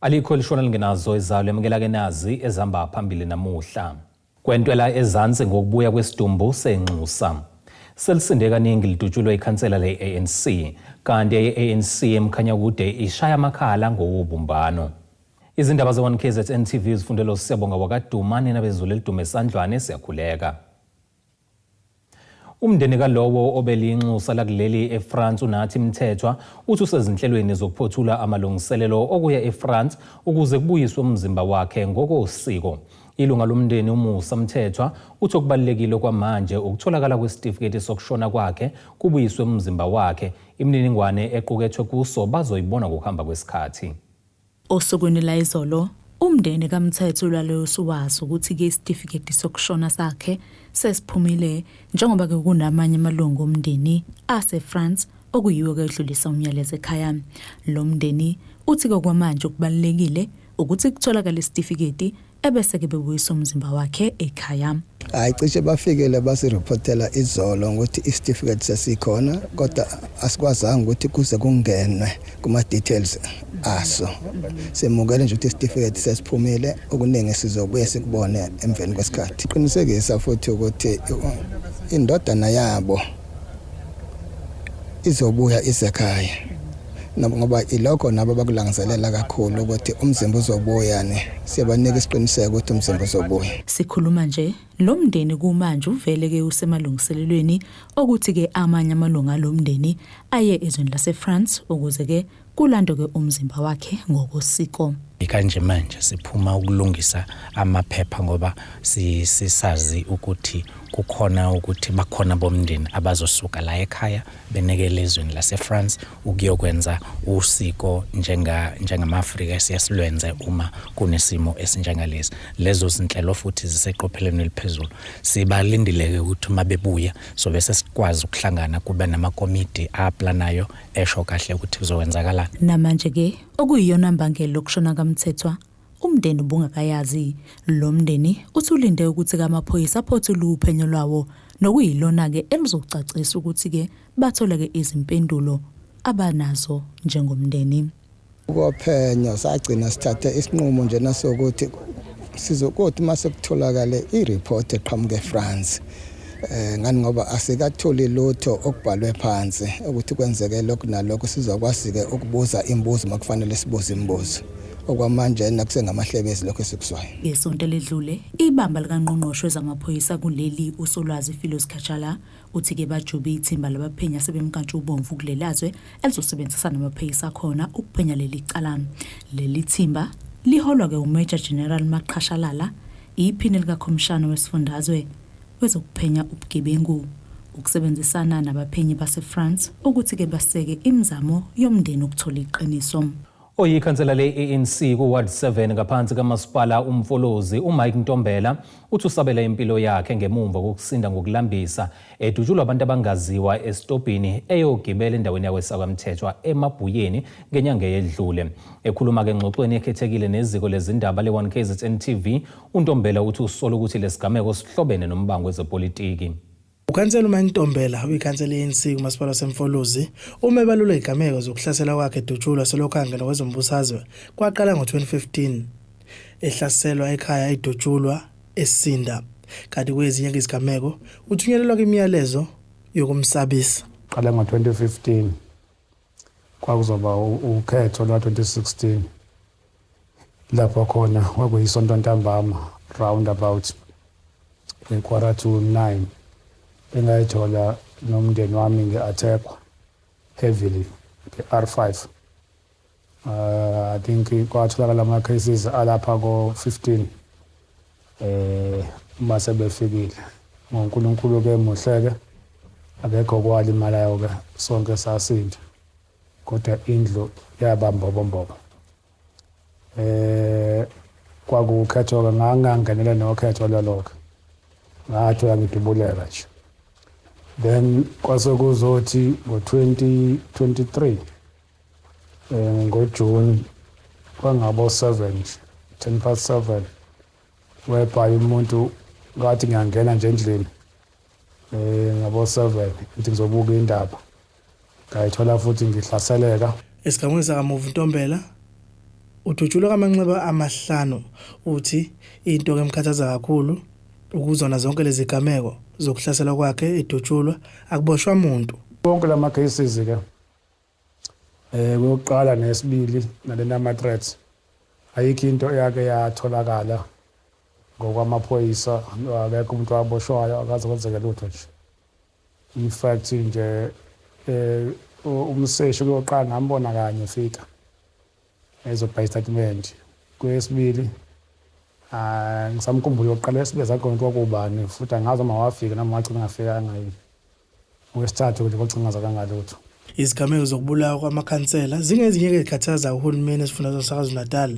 Alikho lishona lingenazo izalo emukela ke nazi ezihamba phambili namuhla. Kwentwela ezansi ngokubuya kwesidumbu senxusa. Selisinde kaningi lidutshulwe ikhansela le-ANC, kanti i-ANC emkhanyakude ishaya amakhala ngokubumbano. Izindaba ze-1 KZN TV zifundelo Siyabonga wakadumane nabezulu elidume esandlwane siyakhuleka. Umndeni kalowo obelinxusa lakuleli eFrance unathi Mthethwa uthi usezinhlelweni zokuphothula amalungiselelo okuya eFrance ukuze kubuyiswe umzimba wakhe ngokosiko. Ilunga lomndeni uMusa Mthethwa uthi okubalekile kwamanje ukutholakala kwesitifiketi sokushona kwakhe kubuyiswe umzimba wakhe. Imininingwane equkethwe kuso bazoyibona ngokuhamba kwesikhathi. Osukwini la izolo umndeni kaMthethwa laleyo suwazi ukuthi ke isitifiketi sokushona sakhe sesiphumile njengoba ke kunamanye amalungu omndeni aseFrance okuyiwo ke edlulisa umyalezo ekhaya. Lo mndeni uthi kwamanje ukubalekile ukuthi kutholakala isitifiketi ebese ke bebuyisa umzimba wakhe ekhaya. Cishe bafikele basireportela izolo ukuthi isitifiketi sesikhona kodwa asikwazanga ukuthi kuze kungenwe kuma details aso. Semukele nje ukuthi isitifiketi sesiphumile okuningi sizobuye sikubone emveni kwesikhathi. Qinisekisa futhi ukuthi indodana yabo izobuya isekhaya. Ngoba ilokho nabo bakulangazelela kakhulu ukuthi umzimba uzobuya siyabanika isiqiniseko ukuthi umzimba uzobuya. Sikhuluma nje lo mndeni kumanje uvele ke usemalungiselelweni ukuthi ke amanye amalunga lomndeni aye ezweni laseFrance ukuze ke kulando ke umzimba wakhe ngokosiko. Kanje manje siphuma ukulungisa amaphepha ngoba sisazi ukuthi kukhona ukuthi bakhona bomndeni abazosuka la ekhaya benekele ezweni laseFrance ukuyokwenza usiko njengamaAfrika siyasilwenze uma kunesimo esinjengalesi. Lezo zinhlelo futhi ziseqophelweni eliphezulu. Sibalindileke ukuthi uma bebuya so bese sikwazi ukuhlangana kube namakomiti aplanayo esho kahle ukuthi kuzokwenzakala. Namanje ke okuyiyona mbangelo lokushona kaMthethwa umndeni ubungakayazi. Lo mndeni uthulinde ukuthi kamaphoyisa aphothule uphenyo lwawo nokuyilona ke elizocacisa ukuthi ke bathole ke izimpendulo abanazo njengomndeni. Ukophenyo sagcina sithathe isinqumo nje nasokuthi sizokuthi mase kutholakala ireport eqhamuke eFrance. Ngani ngoba asikatholi lutho okubhalwe phansi ukuthi kwenzeke lokho nalokho sizokwazi ke ukubuza imibuzo makufanele sibuze imibuzo. Okwamanje nakusengamahlebezi lokho esikuswayo. Ngesonto ledlule ibamba likaNgqongqoshe zamaphoyisa kuleli uSolwazi Philos Kachala uthi ke bajobe ithimba labaphenya sebemkantsha ubomvu kulelazwe elizosebenzisa namaphoyisa khona ukuphenya leli cala. Leli thimba liholwa ke uMajor General Maqhashalala iphini likaKhomishana wesifundazwe wezokuphenya ubugebengu ukusebenzisana nabaphenyi baseFrance ukuthi ke baseke imizamo yomndeni ukuthola iqiniso. Oyikhansela le-ANC ku-Ward 7 ngaphansi kamasipala uMfolozi uMike Ntombela uthi usabela impilo yakhe ngemumva kokusinda ngokulambisa edutshulwa abantu abangaziwa esitobhini eyogibela endaweni yakweSakwamthethwa eMabhuyeni ngenyanga eyedlule. Ekhuluma ke engxoxweni ekhethekile neziko lezindaba le-1 KZN TV, uNtombela uthi usola ukuthi lesigameko sihlobene nombango wezepolitiki. Ukhansela uMike Ntombela uyikhansela le-ANC kumasipala waseMfolozi umebalula igameko zokuhlasela kwakhe edutshulwa selokhange kwezombusazwe kwaqala ngo-2015 ehlaselwa ekhaya edutshulwa esinda kanti kwezinye izigameko uthunyelelwa kwimiyalezo yokumsabisa. Qala ngo-2015 kwakuzoba ukhetho lwa-2016 lapho khona kwakuyisonto ntambama round about 8:45 engayithola nomndeni wami nge-attackwa heavily nge-R5. I think kwatholakala ama-cases alapha ko-15 mase befikile. ngoNkulunkulu-ke muhleke akekho kwalimalayo-ke sonke sasinda kodwa indlu yabambobombobo. Kwakukhetho-ke ngangangenele nokhetho lolokho ngathola ngidubuleka nje. Then kwase kuzothi ngo-2023 ngoJune kwangabo 7 10:07 whereby umuntu ngathi ngiyangena nje endlini ngabo 7 ukuthi ngizobuka indaba ngayithola futhi ngihlaseleka. Esigamweni sakamuva Ntombela uDudulo kaManxeba amahlanu uthi into emkhathaza kakhulu ukuzona zonke lezi gameko zokuhlasela kwakhe edutshulwa akuboshwa umuntu. Bonke lama cases ke kokuqala nesibili nalena ama threats ayikho into eyake yatholakala ngokwamaphoyisa akekho umuntu waboshwayo akaze kwenzeke lutho nje. In fact nje umseshi oqala ngambona kanye efika ezobhaya statement. Kwesibili ngisamkhumbula oqala esibeza khona kwakubani futhi angazi uma wafika noma wagcina ngafika ngayi. Wesithathu ukuthi kocingaza kangalutho. Izigameko zokubulawa kwamakhansela zingezinye ezikhathaza uhulumeni esifundazweni saKwaZulu-Natal.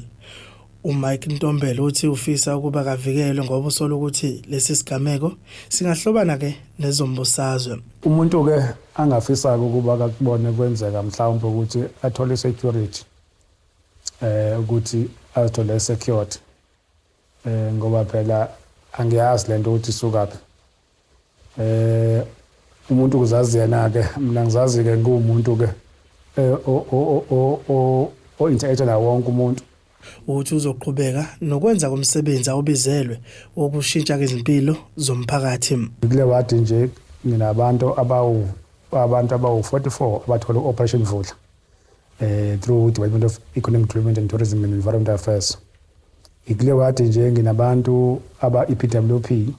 uMike Ntombela uthi ufisa ukuba kavikelwe ngoba usola ukuthi lesi sigameko singahlobana ke nezombusazwe. Umuntu ke angafisa ukuba akubone kwenzeka mhlawumbe ukuthi athole security ukuthi athole security ngoba phela angiyazi lento ukuthi isukaphi. Umuntu kuzazi yena ke mina ngizazi ke ngumuntu ke o interact na wonke umuntu. Uthi uzoqhubeka nokwenza komsebenzi awubizelwe wokushintsha izimpilo zomphakathi. Kule wadi nje nginabantu abawu 44 abathola operation Vula through Department of Economic Development and Tourism and Environmental Affairs. Kule wadi nje nginabantu aba EPWP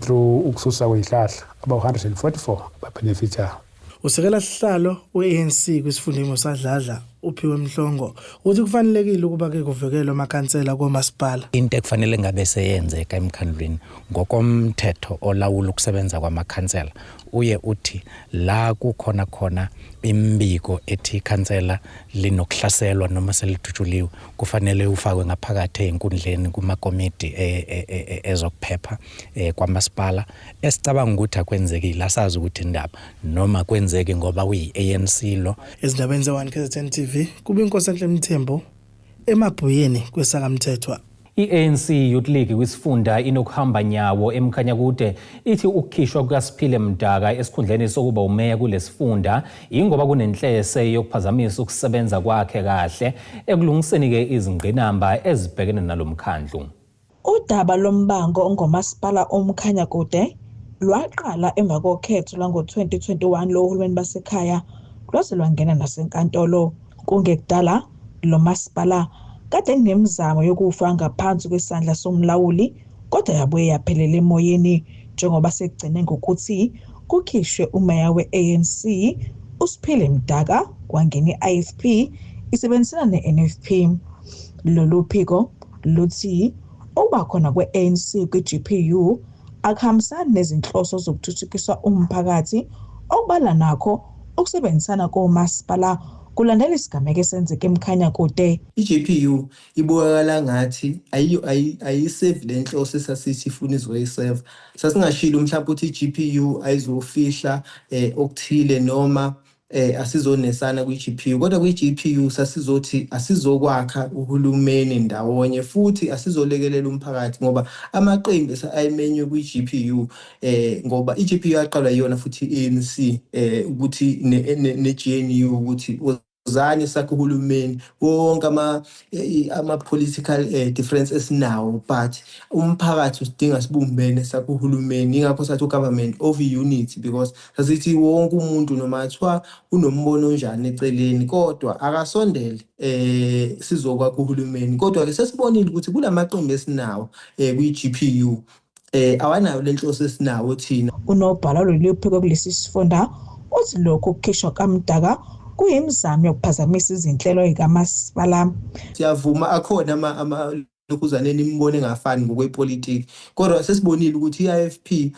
through ukususa kwezihlahla aba 144 ababenefita. Usekela sihlalo weANC kwisifundimo sadladla uphiwe Mhlongo uthi kufanelekile ukuba ke kuvikelwe amakhansela komasipala. Into ekufanele ngabe seyenzeka emkhandlwini ngokomthetho olawula ukusebenza kwamakhansela uye uthi la kukhona imbiko ethi ikhansela linokuhlaselwa noma selidutshuliwe kufanele ufakwe ngaphakathi enkundleni kumakomiti ezokuphepha kwamasipala esicabanga ukuthi akwenzekile asazi ukuthi indaba noma kwenzeke ngoba uyiANC lo. Ezindabeni ze1 KZN TV kuba iNkosi Mthembu emabhuyeni kwesakamthethwa. I-ANC Youth League kwisifunda inokuhamba nyawo eMkhanyakude ithi ukukhishwa kukaSiphile Mdaka esikhundleni sokuba umeya kulesifunda ingoba kunenhlese yokuphazamisa ukusebenza kwakhe kahle ekulungiseni ke izingqinamba ezibhekene nalomkhandlu. Udaba lombango ongomasipala oMkhanyakude lwaqala emva kokhetho lwango-2021 lohulumeni basekhaya lwaze lwangena nasenkantolo. Kungekudala lo masipala kade kunemizamo yokufa ngaphansi kwesandla somlawuli kodwa yabuye yaphelela emoyeni njengoba sekugcine ngokuthi kukhishwe umeya weANC uSiphile Mdaka kwangena iIFP isebenzisana neNFP. Lolu phiko luthi ukuba khona kweANC kwiGPU akuhambisani nezinhloso zokuthuthukiswa umphakathi okubala nakho ukusebenzisana komasipala kulandela isigameko esenzeke eMkhanyakude. iGPU ibonakala ngathi ayisave lenhloso esasithi ifuna izoyisave. Sasingashilo mhlawumbe ukuthi iGPU ayizofihla okuthile noma asizonesana kwiGPU kodwa kwiGPU sasizothi asizokwakha uhulumeni ndawonye futhi asizolekelela umphakathi ngoba amaqembu ayimenywe kwiGPU ngoba iGPU yaqalwa yona futhi iANC ukuthi neGNU ukuthi zani sakho uhulumeni wonke ama political difference esinawo but umphakathi usidinga sibumbene sakho uhulumeni ingakho sathi government of unity because sasithi wonke umuntu noma athiwa unombono njani eceleni kodwa akasondele sizokwakha uhulumeni kodwa ke sesibonile ukuthi kulamaqembu esinawo kwiGPU awanayo lenhloso esinawo thina. Unobhala loluphiko kulesi sifunda uthi lokho kukhishwa kaMdaka kuyimizamo yokuphazamisa izinhlelo zikamasipala. Siyavuma akhona lokhuzaneni imibono engafani ngokwepolitiki kodwa sesibonile ukuthi iIFP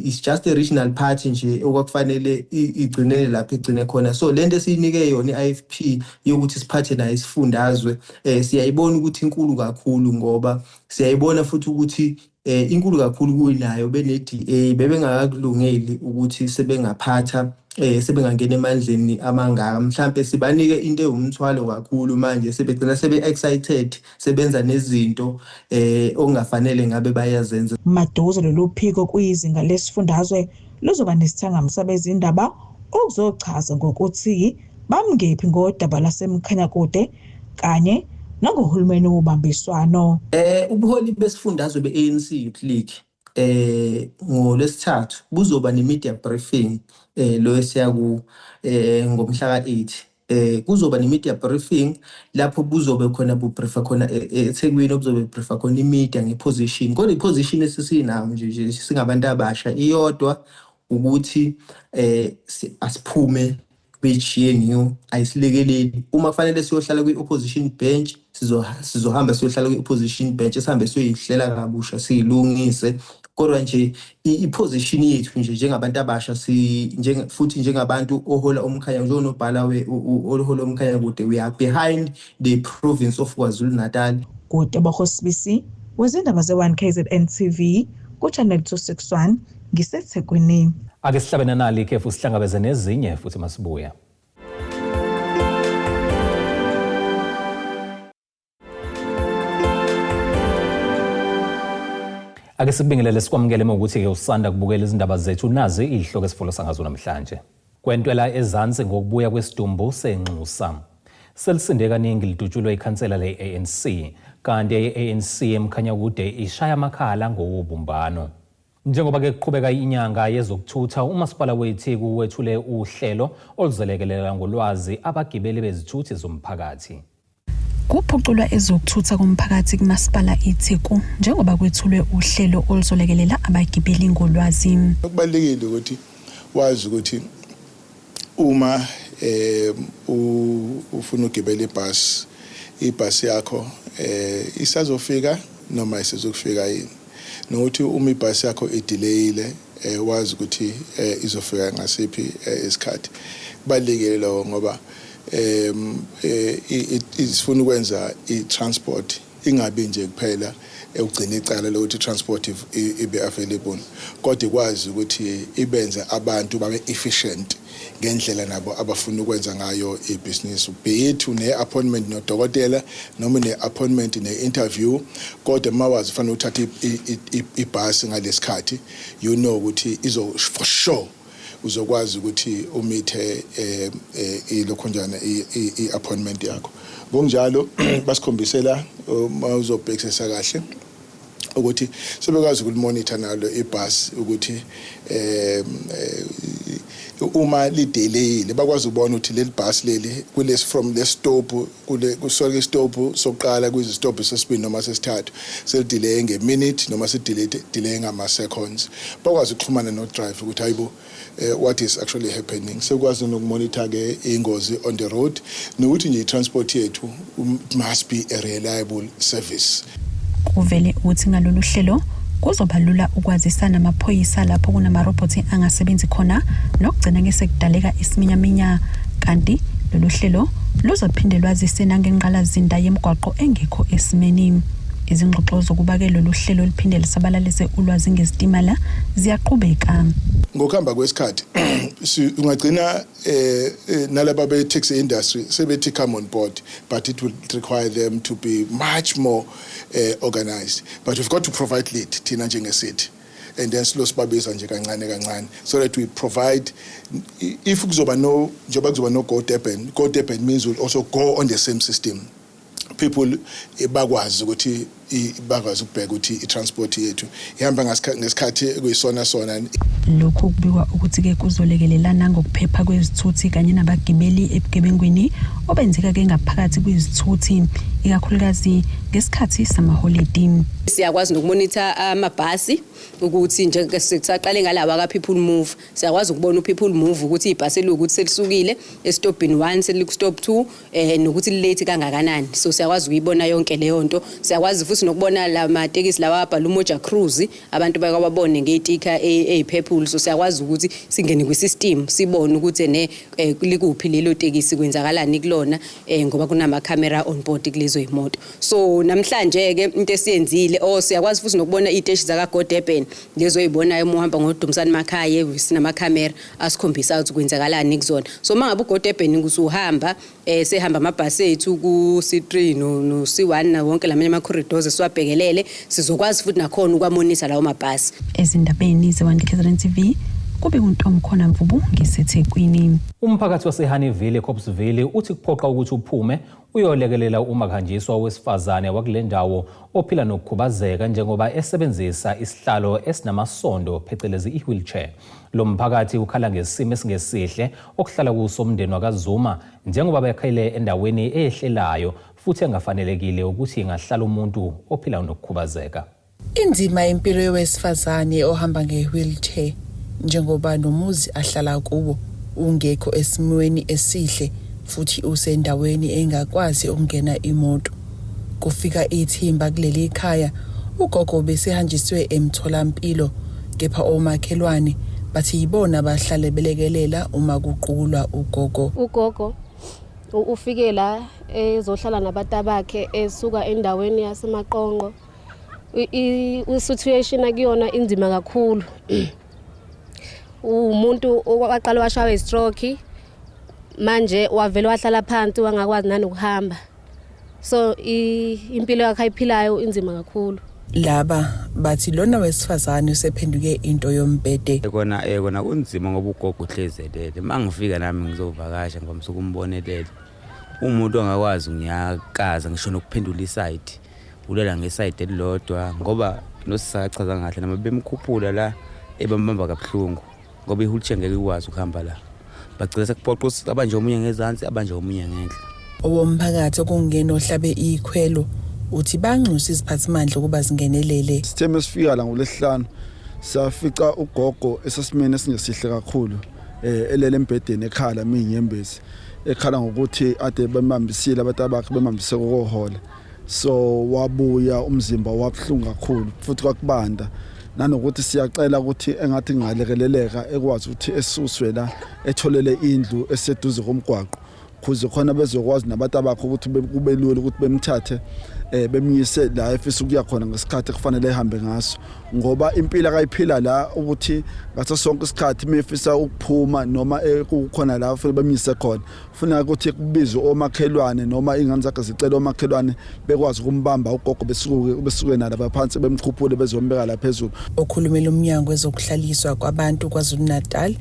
is just a regional party nje okwakufanele igcinele lapho igcine khona so lento esiyinike yona iIFP yokuthi siphathe nayo isifundazwe siyayibona ukuthi inkulu kakhulu ngoba siyayibona futhi ukuthi inkulu kakhulu kuyinayo beneDA bebengakakulungeli ukuthi sebengaphatha sebengangena emandleni amangaka mhlambe sibanike into eyumthwalo kakhulu manje sebegcina excited sebenza nezinto okungafanele ngabe bayazenza. Maduze lolu phiko kuyizinga lesifundazwe luzoba nesithangamisa bezindaba okuzochaza ngokuthi bamngephi ngodaba laseMkhanyakude kanye nangohulumeni wobambiswano. Ubuholi besifundazwe be-ANC Youth League ngoLwesithathu buzoba ne-media briefing lo esiyaku ngomhla ka-8. Kuzoba ne-media briefing lapho buzobe khona bubriefa khona eThekwini obuzobe briefa khona i-media ngeposition. Kodwa i-position esisinayo nje singabantu abasha iyodwa ukuthi asiphume kwi-GNU ayisilekeleli. Uma kufanele siyohlala kwi-opposition bench sizohamba siyohlala kwi-opposition bench sihambe siyoyihlela kabusha siyilungise. Kodwa nje i-position yethu nje njengabantu abasha futhi njengabantu ohola umkhaya njengonobhala ohola umkhaya kude we are behind the province of KwaZulu-Natal. Kude Bohosibisi wezindaba ze-1 KZN TV ku-Channel 261 ngiseThekwini. Ake sihlabene nali ikhefu sihlangabeze nezinye futhi masibuya. Ake sikubingelele sikwamukele ukuthi usanda kubukela izindaba zethu nazi ihloko esifolo sangazo namhlanje. Kwentwela ezansi ngokubuya kwesidumbu senxusa. Selisinde kaningi lidutshulwe ikhansela le-ANC kanti i-ANC emkhanya kude ishaya amakhala ngobumbano. Njengoba ke kuqhubeka inyanga yezokuthutha umasipala weTheku wethule uhlelo oluzelekelela ngolwazi abagibeli bezithuthi zomphakathi. Kuphuculwa ezokuthutha komphakathi kumasipala eTheku njengoba kwethulwe uhlelo oluzolekelela abagibeli ngolwazi. Kubalulekile ukuthi wazi ukuthi uma ufuna ukugibela ibhasi yakho isazofika noma isizokufika yini. Nokuthi uma ibhasi yakho idelayile wazi ukuthi izofika ngasiphi isikhathi. Kubalulekile lokho ngoba isifuna ukwenza i-transport ingabi nje kuphela ugcina icala lokuthi transport ibe available kodwa ikwazi ukuthi ibenze abantu babe efficient ngendlela nabo abafuna ukwenza ngayo ibusiness be it une-appointment nodokotela noma une-appointment ne-interview kodwa mawazi fanele uthatha ibhasi ngalesikhathi you know ukuthi for sure uzokwazi ukuthi umithe ilokhonjana i-appointment yakho. Ngokunjalo basikhombisela mawuzobhekisisa kahle ukuthi sebekwazi ukumonitor nalo ibhasi ukuthi uma lidelay bakwazi ukubona ukuthi leli bhasi leli from le stop kusuka istop soqala kuzistop sesibili noma sesithathu selidelay ngeminute noma delay ngama seconds. Bakwazi ukuxhumana no driver ukuthi hayibo what is actually happening. Sekwazi nokumonitor ke ingozi on the road nokuthi nje transport yethu must be a reliable service. Kuvele uthi ngalolu hlelo kuzoba lula ukwazisana amaphoyisa lapho kunamarobhothi angasebenzi khona nokugcina ngesekudaleka isiminyaminya kanti lolu hlelo luzophinde lwazise nangenqalazinda yemigwaqo engekho esimeni. Izingxoxo zokuba ke lolu hlelo liphinde lisabalalise ulwazi ngezitimela ziyaqhubeka. Ngokuhamba kwesikhathi ungagcina nalaba be-taxi industry sebethi come on board but it will require them to be much more organized but we've got to provide lead thina njengesithi and then sibabiza nje kancane so that we provide if kuzoba no Go Durban means we'll also go on the same system. People bakwazi ukuthi bakwazi ukubheka ukuthi i-transport yethu ihamba ngesikhathi kuyisona lokho kubikwa ukuthi ke kuzolekelelana ngokuphepha kwezithuthi kanye nabagibeli ebugebengwini obenzeka ke ngaphakathi kwezithuthi ikakhulukazi ngesikhathi samaholiday. Siyakwazi nokumonitor amabhasi ukuthi nje sesaqale ngalawa ka people move siyakwazi ukubona people move ukuthi ibhasi elukuthi selisukile estopini 1 seliku-stop 2 nokuthi late kangakanani. So siyakwazi ukuyibona yonke leyo nto. Siyakwazi futhi nokubona la matekisi lawa abhala uMoja Cruise abantu bakwababone ngeitika ePurple. So siyakwazi ukuthi singene kwi-system sibone ukuthi likuphi lelo tekisi kwenzakalani kulona ngoba kunama camera on board kulezo imoto. So namhlanje ke into esiyenzile siyakwazi futhi nokubona iteshi zaka Go Durban lezo oyibonayo uma uhamba ngoDumsani Makhaya sinama camera asikhombisa ukuthi kwenzakalani kuzona. So mangabe uGo Durban ukusuhamba sehamba amabhasi ethu ku C3 no C1 na wonke lamanye ama corridors esiwabhekelele sizokwazi futhi nakhona ukwamonitor lawo mabhasi. Ezindabeni ze-1 KZN TV kube uNtomkhona Mvubu ngiseThekwini. Umphakathi waseHoneyville eCopsville uthi kuphoqa ukuthi uphume uyolekelela umakhanjiswa wesifazane wakule ndawo ophila nokukhubazeka njengoba esebenzisa isihlalo esinamasondo phecelezi i-wheelchair. Lo mphakathi ukhala ngesimo esingesihle okuhlala kuso umndeni wakaZuma njengoba bekhele endaweni eyehlelayo futhi engafanelekile ukuthi ingahlala umuntu ophila nokukhubazeka. Indima impilo yowesifazane ohamba nge-wheelchair njengoba nomuzi ahlala kuwo ungekho esimweni esihle futhi usendaweni engakwazi ukungena imoto. Kufika ithimba kuleli khaya ugogo besehanjiswe emtholampilo kepha omakhelwane bathi yibona bahlale belekelela uma kuqulwa ugogo. Ugogo ufike la ezohlala nabantu bakhe esuka endaweni yaseMaqonqo. I-situation akuyona inzima kakhulu. Umuntu oqala washawa istroke manje wavela wahlala phansi wangakwazi nanokuhamba. So impilo yakhe ayiphilayo inzima kakhulu. Laba bathi lona wesifazane usephenduke into yombhede. Kona kunzima ngoba ugogo uhlezelele. Mangifika nami ngizovakasha ngomsuku umbonelele. Umuntu ongakwazi ngiyakaza ngisho nokuphendula iside. Ulela ngeside elilodwa ngoba nosisachaza kahle nama bemkhuphula la ebambamba kabuhlungu ngoba ihultshe ngeke ikwazi ukuhamba la. Bacela sekuphoqa abanje omunye ngezansi abanje omunye ngenhla. Owomphakathi okungena ohlabe ikhwelo uthi banxusa iziphathimandla ukuba zingenelele. Sitheme sifika la ngolesihlanu safica ugogo esesimene singesihle kakhulu elele embhedeni ekhala minyembezi ekhala ngokuthi ade bemambisile abantu abakhe bemambise kohola. So wabuya umzimba wabhlungu kakhulu futhi kwakubanda nanokuthi siyacela ukuthi engathi ngalekeleleka ekwazi ukuthi esuswe la etholele indlu eseduze komgwaqo kuze khona bezokwazi nabantu abakho ukuthi kube lula ukuthi bemthathe bemyise la efisa ukuya khona ngesikhathi kufanele ehambe ngaso ngoba impilo akayiphila la ukuthi ngaso sonke isikhathi mefisa ukuphuma noma kukhona la ufike bemyise khona ufuna ukuthi kubizwe omakhelwane noma ingane zakhe zicela omakhelwane bekwazi ukumbamba ugogo besuke nalapha phansi bemkhuphule bezombeka la phezulu. Okhulumela umnyango wezokuhlaliswa kwabantu KwaZulu-Natal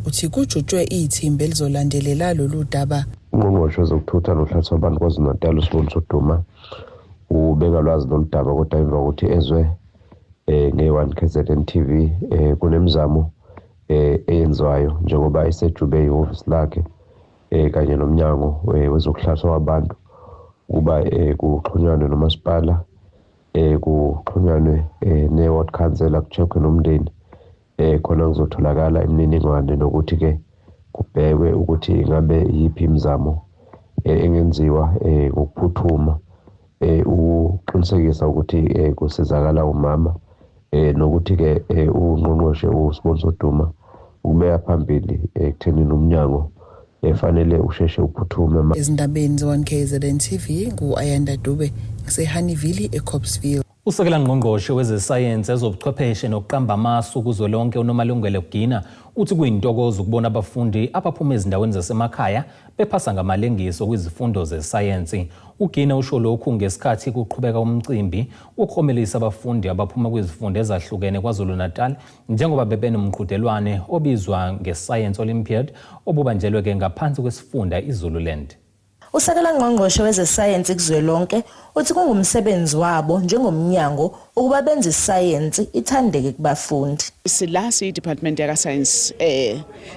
uthi kujutshwe ithimba elizolandelela lolu daba. Ungqongqoshe wezokuthutha nokuhlaliswa kwabantu KwaZulu-Natal uSibonisa Duma ubeka lwazi loludaba kodwa emva kokuthi ezwe nge1 KZN TV kunemizamo eyenziwayo njengoba isejube ihhovisi lakhe kanye nomnyango wezokuhlaliswa kwabantu kuba kuxhunywane nomasipala kuxhunywane ne-ward councillor kucheckwe nomndeni khona kuzotholakala imininingwane nokuthi ke kubhekwe ukuthi ngabe yiphi imizamo engenziwa ngokuphuthuma uqinisekisa ukuthi kusizakala umama nokuthi ke ungqongqoshe uSibonisa Duma ubeka phambili ekuthenini umnyango efanele usheshe uphuthume. Ezindabeni ze1 KZN TV nguAyanda Dube ngiseHoneyville eCopsville. Usekela ngqongqoshe wezesayensi ezobuchwepheshe nokuqamba amasu kuzwelonke uNomalungelo Gina uthi kuyintokozo ukubona abafundi abaphuma ezindaweni zasemakhaya bephasa ngamalengiso kwizifundo zesayensi. UGina usho lokhu ngesikhathi kuqhubeka umcimbi ukhomelisa abafundi abaphuma kwizifundo ezahlukene KwaZulu-Natal njengoba bebenomqhudelwane obizwa ngeScience Olympiad obubanjelwe ke ngaphansi kwesifunda iZululand. Usekela ngqongqoshe wezesayensi kuzwelonke uthi kungumsebenzi wabo njengomnyango ukuba benze isayensi ithandeke kubafundi. Silasi Department ya Science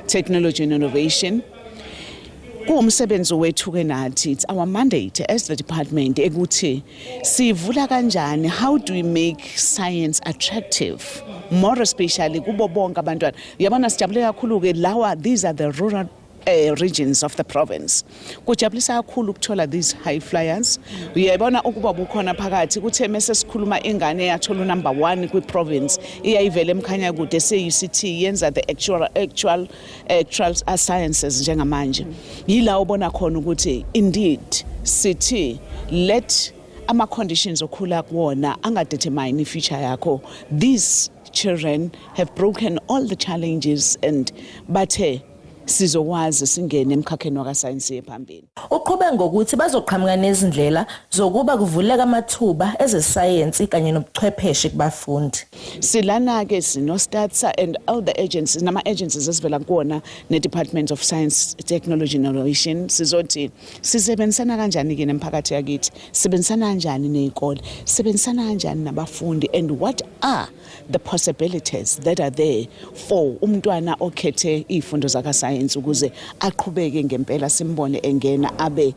Technology and Innovation kuumsebenzi wethu ke nathi it's our mandate as the department ukuthi sivula kanjani how do we make science attractive more especially kubo bonke abantwana. Yabona sijabule kakhulu ke lawa these are the rural regions of the province. Kujabulisa kakhulu ukuthola these high flyers. Uyabona ukuba bukhona phakathi kuthe mase sikhuluma ingane yathola number 1 kwi province iyayivela emkhanya kude se-UCT yenza the actual sciences njengamanje. Yila ubona khona ukuthi indeed sithi let ama conditions okhula kuwona angadetermine future yakho. These children have broken all the challenges and bathe sizokwazi singene emkhakheni wakasayensi ephambili. Uqhube ngokuthi bazoqhamuka nezindlela zokuba kuvuleka amathuba ezesayensi kanye nobuchwepheshe kubafundi. Silana ke sino STATSA and all the agencies nama agencies esivela kuona ne Department of Science, Technology and Innovation sizothi sisebenzisana kanjani ke nemphakathi yakithi, sisebenzisana kanjani nezikole, sisebenzisana kanjani nabafundi, and what are the possibilities that are there for umntwana okhethe izifundo zakasayensi ukuze aqhubeke ngempela simbone engena abe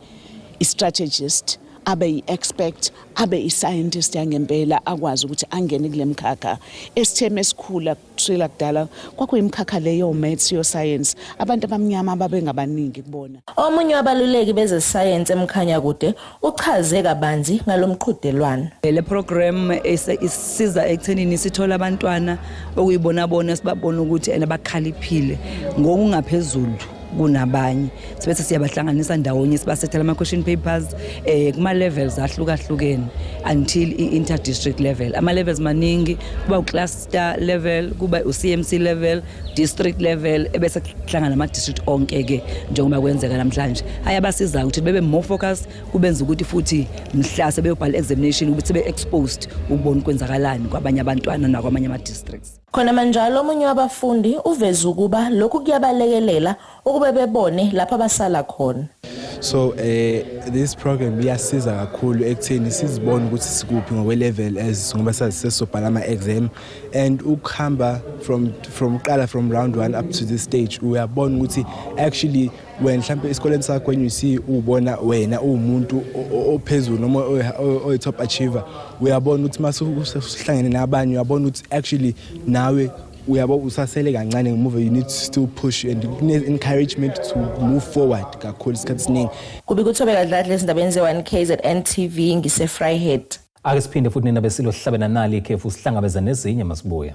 i-strategist, abe i-expert, abe i-scientist yangempela akwazi ukuthi angene kule mkhakha. Esitheme esikhula kusukela kudala kwakuyimkhakha leyo maths yo science abantu abamnyama babengabaningi kubona. Omunye wabaluleki bezesayensi emkhanya kude uchaze kabanzi ngalomqhudelwano. Le program isiza ekuthenini sithola abantwana okuyibona sibabona ukuthi abakhaliphile ngokungaphezulu kunabanye sibese siyabahlanganisa ndawonye sibasethela ama question papers kuma levels ahlukahlukene until i-inter-district level. Ama levels maningi kuba u-cluster level, kuba u-CMC level, district level, ebese kuhlangana ama-district onke ke njengoba kwenzeka namhlanje. Ayabasiza ukuthi bebe more focused, kubenza ukuthi futhi mhla sebeyobhala examination ukuthi sebe exposed ukubona kwenzakalani kwabanye abantwana nakwamanye ama-districts. Khona manjalo omunye wabafundi uveza ukuba lokhu kuyabalekelela ukube bebone lapha abasala khona. So this program iyasiza kakhulu ekutheni sizibone ukuthi sikuphi ngokwe level as ngoba sasesobhala ama exam, and ukuhamba from round 1 up to this stage uyabona ukuthi actually when mhlambe esikoleni sakho when you see ubona wena umuntu ophezulu noma oy top achiever, uyabona ukuthi mase uhlangene nabanye uyabona ukuthi actually nawe uyabo usasele kancane ngemuva, you need to still push and encouragement to move forward kakhulu isikhathi siningi. Kubi kuthobeka dladla ezindabeni ze1 KZN TV ngise Fryhead. Ake siphinde futhi nina besilo sihlabena nali ikhefu sihlangabeza nezinye masibuya.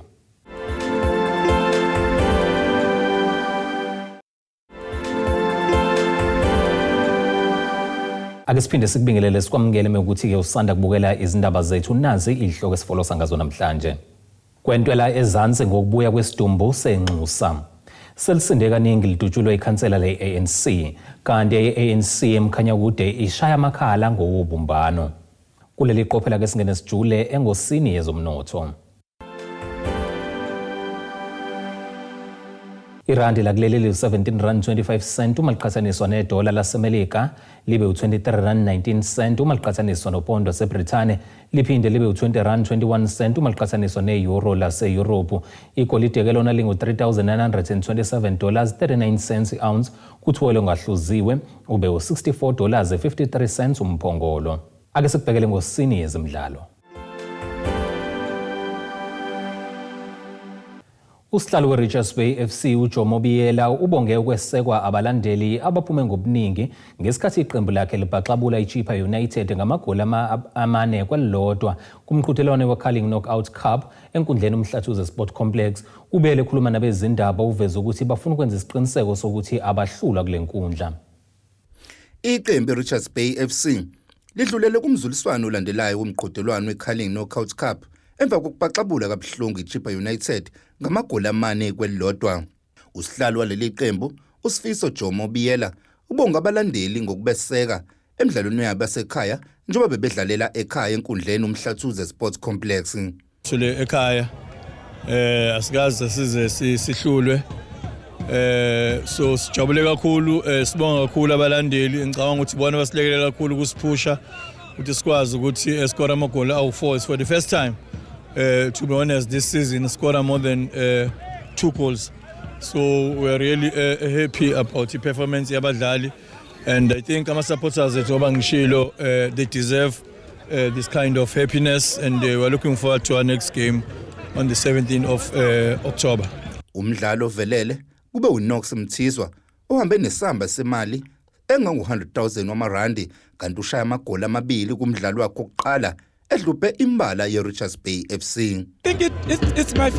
Ake siphinde sikubingelele sikwamukele ukuthi ke usanda kubukela izindaba zethu nazi ihloko esifolosa ngazo namhlanje. Kwentwela ezansi ngokubuya kwesidumbu senxusa. Selisinde kaningi lidutshulwe ikhansela le-ANC, kanti i-ANC emkhanya kude ishaya amakhala ngobumbano. Kuleli qophela ke singene sijule engosini yezomnotho. Irandi lakuleli li-17.25 uma liqhathaniswa nedola laseMelika libe u-23.19 uma liqhathaniswa nopondo laseBrithani liphinde libe u-20.21 uma liqhathaniswa ne-euro lase-Europe. Igolide ke lona lingu-$3,927.39 i-ounce, kuthwele ngahluziwe ube u-$64.53 umphongolo. Ake sikubhekele ngosini yezemidlalo. Usihlalo we-Richards Bay FC uJomo Biyela ubonge ukwesekwa abalandeli abaphume ngobuningi ngesikhathi iqembu lakhe libhaxabula iChippa United ngamagoli amane kwelilodwa kumqhudelwano we-Carling Knockout Cup enkundleni uMhlathuze Sport Complex. Ubele ekhuluma nabezindaba uveza ukuthi bafuna ukwenza isiqiniseko sokuthi abahlula kule nkundla. Iqembu iRichards Bay FC lidlulele kumzuliswano olandelayo womqhudelwano we-Carling Knockout Cup emva kokubaxabula kabuhlungu iChippa United ngamagoli amane kwelilodwa. Usihlalo waleli qembu uSifiso Jomo Biyela ubonga abalandeli ngokubeseka emidlalweni yabo yasekhaya njengoba bebedlalela ekhaya enkundleni uMhlathuze Sports Complex. Sule ekhaya asikaze size sihlulwe, so sijabule kakhulu, sibonga kakhulu abalandeli. Ngicabanga ukuthi bona basilekelela kakhulu kusiphusha ukuthi sikwazi ukuthi escore amagoli awu4 for the first time. To be honest, this season scored more than 2 goals. So we're really happy about the performance yabadlali, and I think our supporters at Obangishilo they deserve this kind of happiness, and we're looking forward to our next game on the 17th of October. Umdlalo velele kube uNox Mthizwa ohambe nesamba semali engangu-100,000 wamarandi kanti ushaya amagoli amabili kumdlalo wakhe oqala edluphe imbala ye-Richards Bay FC. I think it's my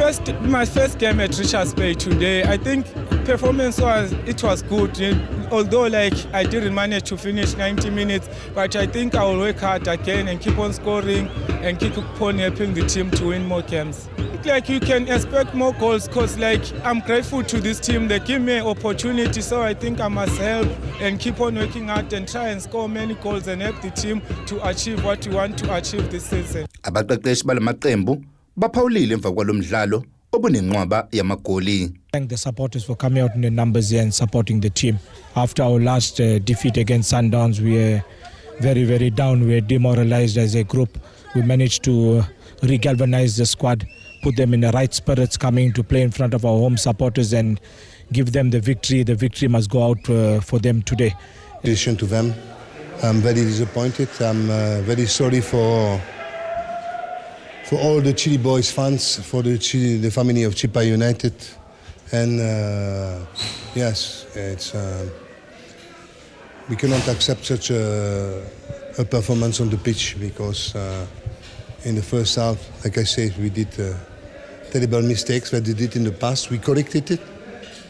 first game at Richards Bay today. I think performance was good, although like I didn't manage to finish 90 minutes, but I think I will work hard again and keep on scoring and keep on helping the team to win more games. think like you can expect more goals because like I'm grateful to this team. They give me an opportunity, so I think I must help and keep on working hard and try and score many goals and help the team to achieve what we want to achieve this season. Abaqeqeshi balamaqembu baphawulile emva kwalomdlalo obunenqwaba yamagoli. Thank the supporters for coming out in the numbers here and supporting the team. After our last defeat against Sundowns, we were very, very down. We were demoralized as a group. We managed to regalvanize the squad, put them in the right spirits coming to play in front of our home supporters and give them the victory. The victory must go out for them today. In addition to them, I'm very disappointed. I'm very sorry for all the Chile Boys fans, for the family of Chippa United. And yes, it's we cannot accept such a performance on the pitch because in the first half, like I said, we did terrible mistakes that we did in the past. We corrected it.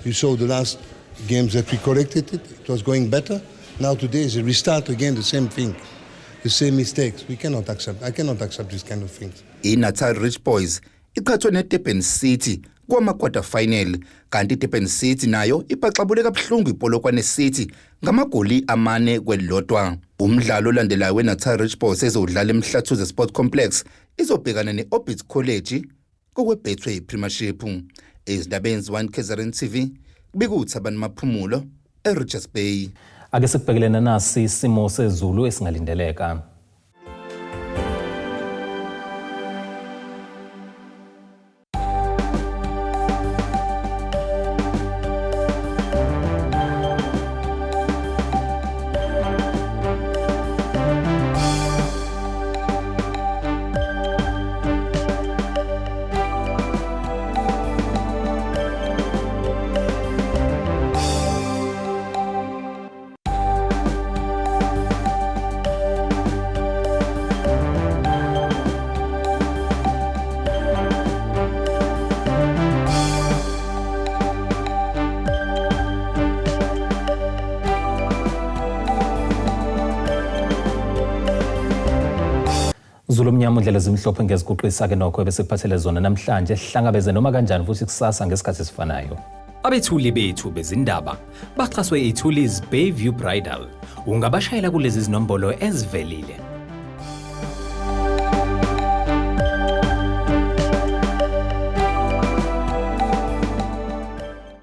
You saw the last games that we corrected it. It was going better. Now today is a restart again, the same thing, the same mistakes. We cannot accept. I cannot accept this kind of things. I-Natal Rich Boys iqhathwe ne-Durban City kwama-quarter final, kanti i-Durban City nayo ipaxabule kabuhlungu iPolokwane City ngamagoli 4-1. Umdlalo olandelayo we-Natal Rich Boys ezodlala eMhlathuze Sport Complex izobhekana ne-Orbit College kokwe-Betway Premiership. Ezindabeni 1 KZN TV bekuThabani Maphumulo eRichards Bay. Ake sikubhekelena nasi isimo sezulu esingalindeleka. Zulu mnyama indlela ezimhlophe ngeziguqisa ke nokho bese kuphathele zona namhlanje sihlangabeze noma kanjani futhi kusasa ngesikhathi esifanayo. Abethuli bethu bezindaba baxhaswe iTulis Bayview Bridal. Ungabashayela kulezi zinombolo ezivelile